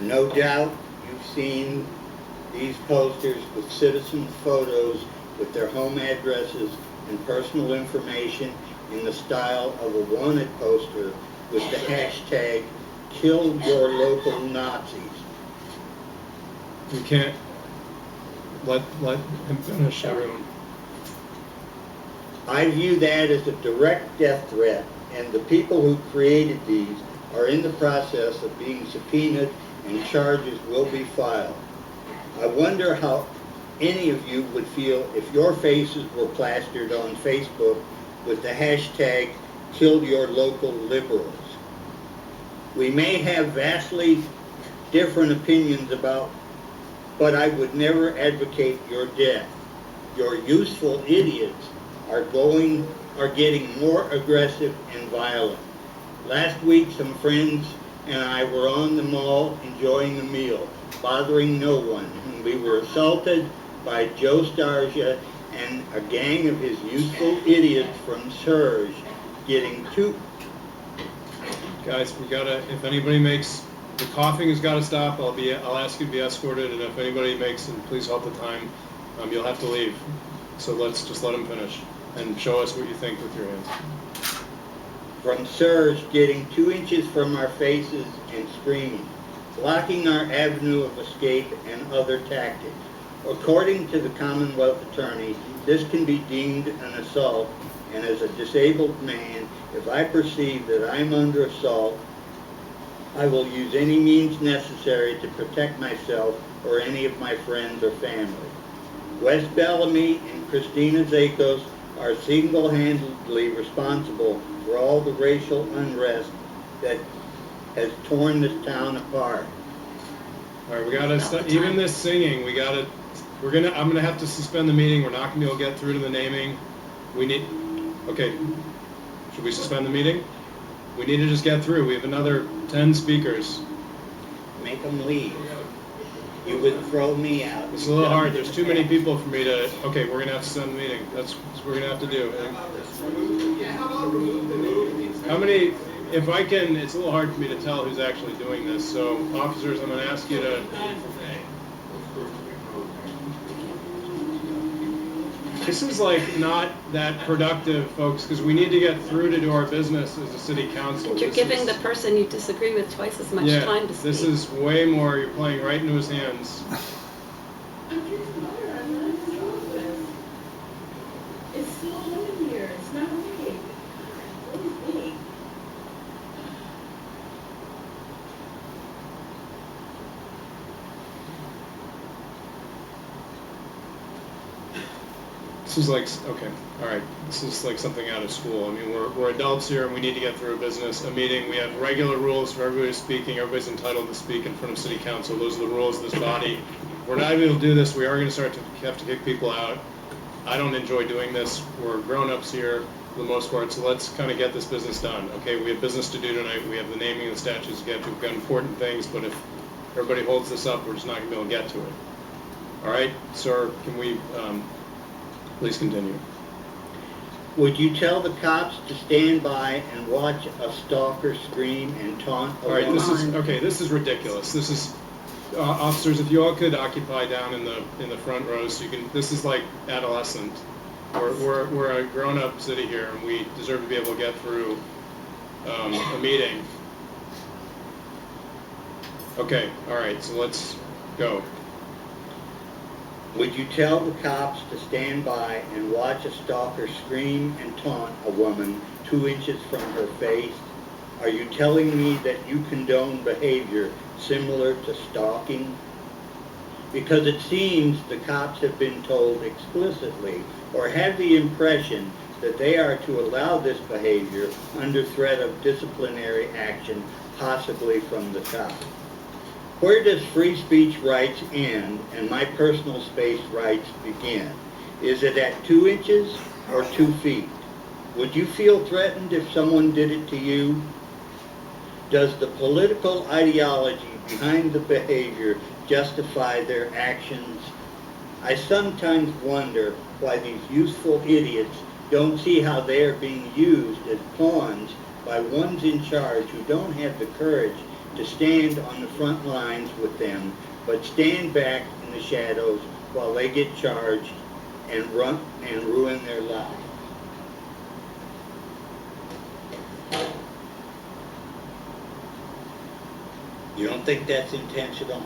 No doubt you've seen these posters with citizens' photos with their home addresses and personal information in the style of a wanted poster with the hashtag "Kill Your Local Nazis." You can't let him finish, everyone. I view that as a direct death threat, and the people who created these are in the process of being subpoenaed and charges will be filed. I wonder how any of you would feel if your faces were plastered on Facebook with the hashtag "Kill Your Local Liberals." We may have vastly different opinions about, but I would never advocate your death. Your useful idiots are getting more aggressive and violent. Last week, some friends and I were on the mall enjoying a meal, bothering no one, and we were assaulted by Joe SURJ and a gang of his useful idiots from SURJ getting two. Guys, we gotta, if anybody makes, the coughing has gotta stop. I'll ask you to be escorted, and if anybody makes, and please help the time, you'll have to leave. So let's just let him finish and show us what you think with your hands. From SURJ getting 2 inches from our faces and screaming, blocking our avenue of escape and other tactics. According to the Commonwealth Attorney, this can be deemed an assault, and as a disabled man, if I perceive that I'm under assault, I will use any means necessary to protect myself or any of my friends or family. Wes Bellamy and Christina Zakos are single-handedly responsible for all the racial unrest that has torn this town apart. All right, we gotta even this singing. I'm gonna have to suspend the meeting. We're not gonna be able to get through to the naming. Okay. Should we suspend the meeting? We need to just get through. We have another 10 speakers. Make them leave. You would throw me out. It's a little hard. There's too many people for me to. Okay, we're gonna have to suspend the meeting. That's what we're gonna have to do. How many? If I can, it's a little hard for me to tell who's actually doing this. So, officers, I'm gonna ask you to. This is like not that productive, folks, because we need to get through to do our business as a city council. And you're giving the person you disagree with twice as much time to speak. This is way more. You're playing right into his hands. It's still in here. It's not okay. What is it? This is like, okay, all right. This is like something out of school. I mean, we're adults here, and we need to get through a meeting. We have regular rules for everybody speaking. Everybody's entitled to speak in front of city council. Those are the rules of this body. If we're not able to do this, we are going to start to have to kick people out. I don't enjoy doing this. We're grown-ups here for the most part, so let's kind of get this business done. Okay, we have business to do tonight. We have the naming of the statues to get to. We've got important things, but if everybody holds this up, we're just not going to be able to get to it. All right, sir, can we... please continue. Would you tell the cops to stand by and watch a stalker scream and taunt a All right, woman? this is ridiculous. This is officers. If you all could occupy down in the front rows, so you can. This is like adolescent. We're a grown-up city here, and we deserve to be able to get through a meeting. Okay, all right. So let's go. Would you tell the cops to stand by and watch a stalker scream and taunt a woman 2 inches from her face? Are you telling me that you condone behavior similar to stalking? Because it seems the cops have been told explicitly or have the impression that they are to allow this behavior under threat of disciplinary action, possibly from the top. Where does free speech rights end and my personal space rights begin? Is it at 2 inches or 2 feet? Would you feel threatened if someone did it to you? Does the political ideology behind the behavior justify their actions? I sometimes wonder why these useful idiots don't see how they are being used as pawns by ones in charge who don't have the courage to stand on the front lines with them, but stand back in the shadows while they get charged and ruin their lives. You don't think that's intentional?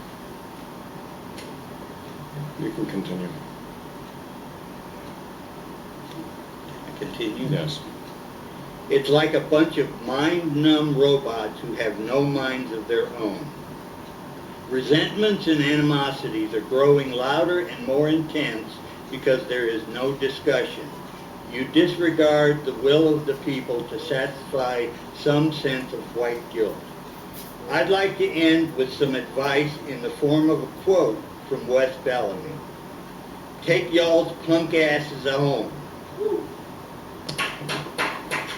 You can continue. Continue? Yes. It's like a bunch of mind-numb robots who have no minds of their own. Resentments and animosities are growing louder and more intense because there is no discussion. You disregard the will of the people to satisfy some sense of white guilt. I'd like to end with some advice in the form of a quote from Wes Bellamy. Take y'all's punk asses home.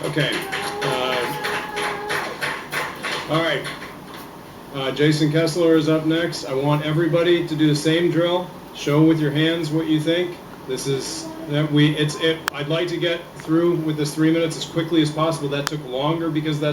Okay. All right. Jason Kessler is up next. I want everybody to do the same drill. Show with your hands what you think. This is that I'd like to get through with this 3 minutes as quickly as possible. That took longer because that's